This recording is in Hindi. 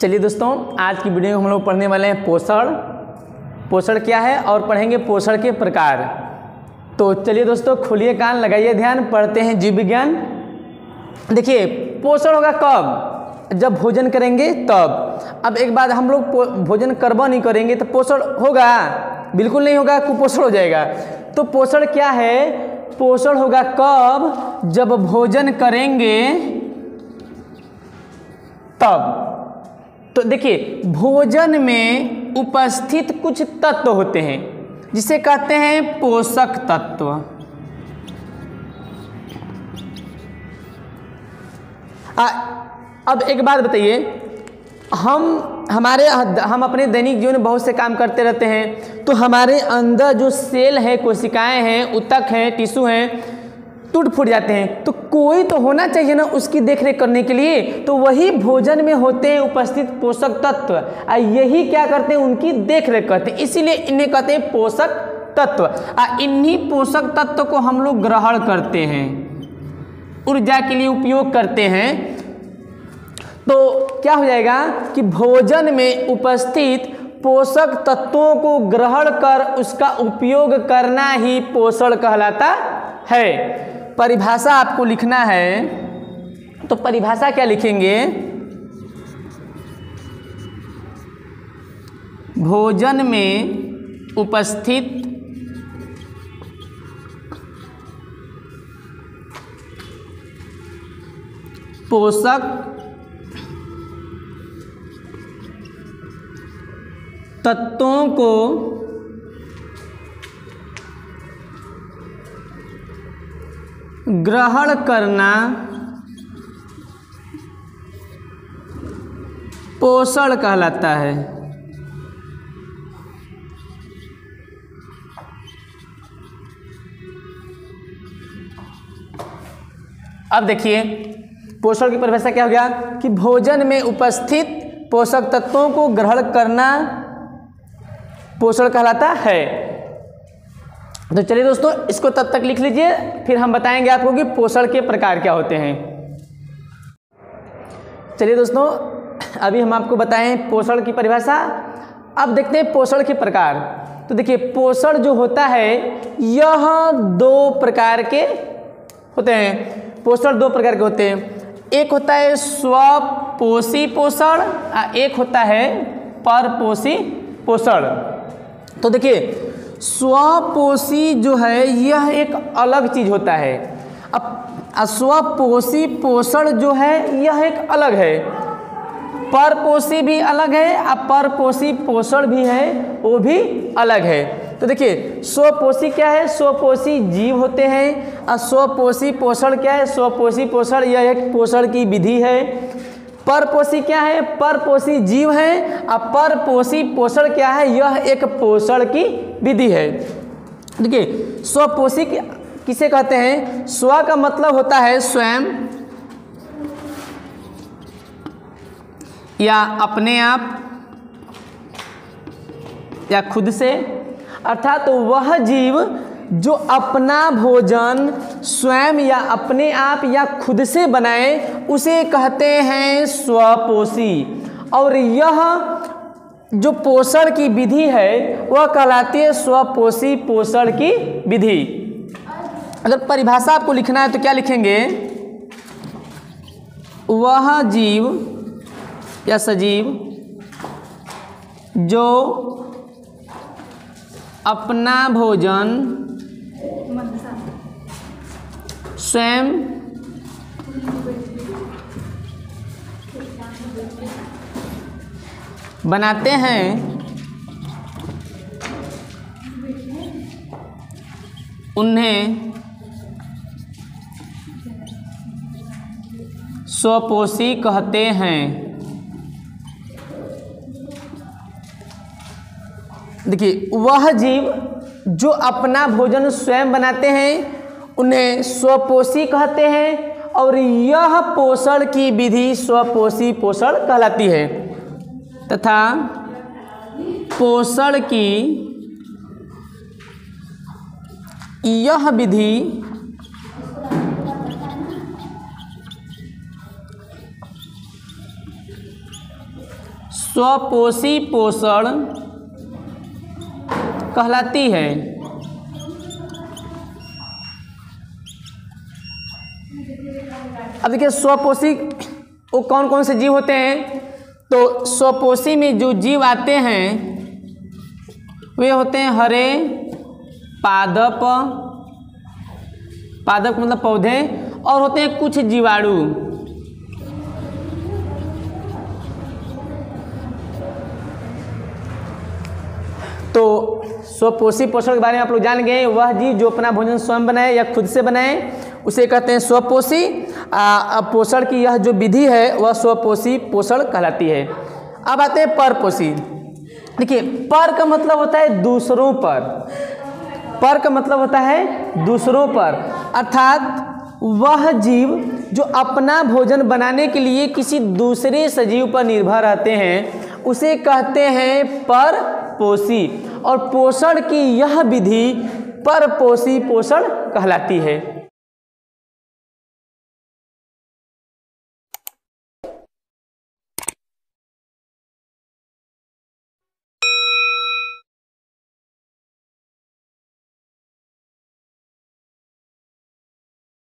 चलिए दोस्तों, आज की वीडियो में हम लोग पढ़ने वाले हैं पोषण। पोषण क्या है और पढ़ेंगे पोषण के प्रकार। तो चलिए दोस्तों, खोलिए कान, लगाइए ध्यान, पढ़ते हैं जीव विज्ञान। देखिए, पोषण होगा कब? जब भोजन करेंगे तब। अब एक बात, हम लोग भोजन करबा नहीं करेंगे तो पोषण होगा? बिल्कुल नहीं होगा, कुपोषण हो जाएगा। तो पोषण क्या है? पोषण होगा कब? जब भोजन करेंगे तब। तो देखिए, भोजन में उपस्थित कुछ तत्व होते हैं जिसे कहते हैं पोषक तत्व। अब एक बात बताइए, हम अपने दैनिक जीवन में बहुत से काम करते रहते हैं, तो हमारे अंदर जो सेल है, कोशिकाएं हैं, ऊतक हैं, टिश्यू हैं, टूट फूट जाते हैं, तो कोई तो होना चाहिए ना उसकी देखरेख करने के लिए। तो वही भोजन में होते हैं उपस्थित पोषक तत्व, यही क्या करते हैं? उनकी देखरेख करते हैं। इसीलिए इन्हें कहते हैं पोषक तत्व। इन्हीं पोषक तत्व को हम लोग ग्रहण करते हैं, ऊर्जा के लिए उपयोग करते हैं। तो क्या हो जाएगा कि भोजन में उपस्थित पोषक तत्वों को ग्रहण कर उसका उपयोग करना ही पोषण कहलाता है। परिभाषा आपको लिखना है, तो परिभाषा क्या लिखेंगे? भोजन में उपस्थित पोषक तत्वों को ग्रहण करना पोषण कहलाता है। अब देखिए, पोषण की परिभाषा क्या हो गया कि भोजन में उपस्थित पोषक तत्वों को ग्रहण करना पोषण कहलाता है। तो चलिए दोस्तों, इसको तब तक लिख लीजिए, फिर हम बताएंगे आपको कि पोषण के प्रकार क्या होते हैं। चलिए दोस्तों, अभी हम आपको बताएं पोषण की परिभाषा। अब देखते हैं पोषण के प्रकार। तो देखिए, पोषण जो होता है यह दो प्रकार के होते हैं। पोषण दो प्रकार के होते हैं। एक होता है स्वपोषी पोषण, एक होता है परपोषी पोषण। तो देखिए, स्वपोषी जो है यह एक अलग चीज होता है। अब स्वपोषी पोषण जो है यह एक अलग है, परपोषी भी अलग है, अपरपोषी पोषण भी है, वो भी अलग है। तो देखिए, स्वपोषी क्या है? स्वपोषी जीव होते हैं। और स्वपोषी पोषण क्या है? स्वपोषी पोषण यह एक पोषण की विधि है। परपोषी क्या है? परपोषी जीव है। और परपोषी पोषण क्या है? यह एक पोषण की विधि है। देखिए, स्वपोषी किसे कहते हैं? स्व का मतलब होता है स्वयं या अपने आप या खुद से, अर्थात तो वह जीव जो अपना भोजन स्वयं या अपने आप या खुद से बनाए उसे कहते हैं स्वपोषी। और यह जो पोषण की विधि है वह कहलाती है स्वपोषी पोषण की विधि। अगर परिभाषा आपको लिखना है तो क्या लिखेंगे? वह जीव या सजीव जो अपना भोजन स्वयं बनाते हैं उन्हें स्वपोषी कहते हैं। देखिए, वह जीव जो अपना भोजन स्वयं बनाते हैं उन्हें स्वपोषी कहते हैं, और यह पोषण की विधि स्वपोषी पोषण कहलाती है। तथा पोषण की यह विधि स्वपोषी पोषण कहलाती है। अब देखिए स्वपोषी वो कौन कौन से जीव होते हैं, तो स्वपोषी में जो जीव आते हैं वे होते हैं हरे, पादप, पादप मतलब पौधे, और होते हैं कुछ जीवाणु। तो स्वपोषी पोषण के बारे में आप लोग जान गए। वह जीव जो अपना भोजन स्वयं बनाए या खुद से बनाए उसे कहते हैं स्वपोषी। पोषण की यह जो विधि है वह स्वपोषी पोषण कहलाती है। अब आते हैं परपोषी। देखिए पर का मतलब होता है दूसरों पर, पर का मतलब होता है दूसरों पर, अर्थात वह जीव जो अपना भोजन बनाने के लिए किसी दूसरे सजीव पर निर्भर रहते हैं उसे कहते हैं परपोषी। और पोषण की यह विधि परपोषी पोषण कहलाती है।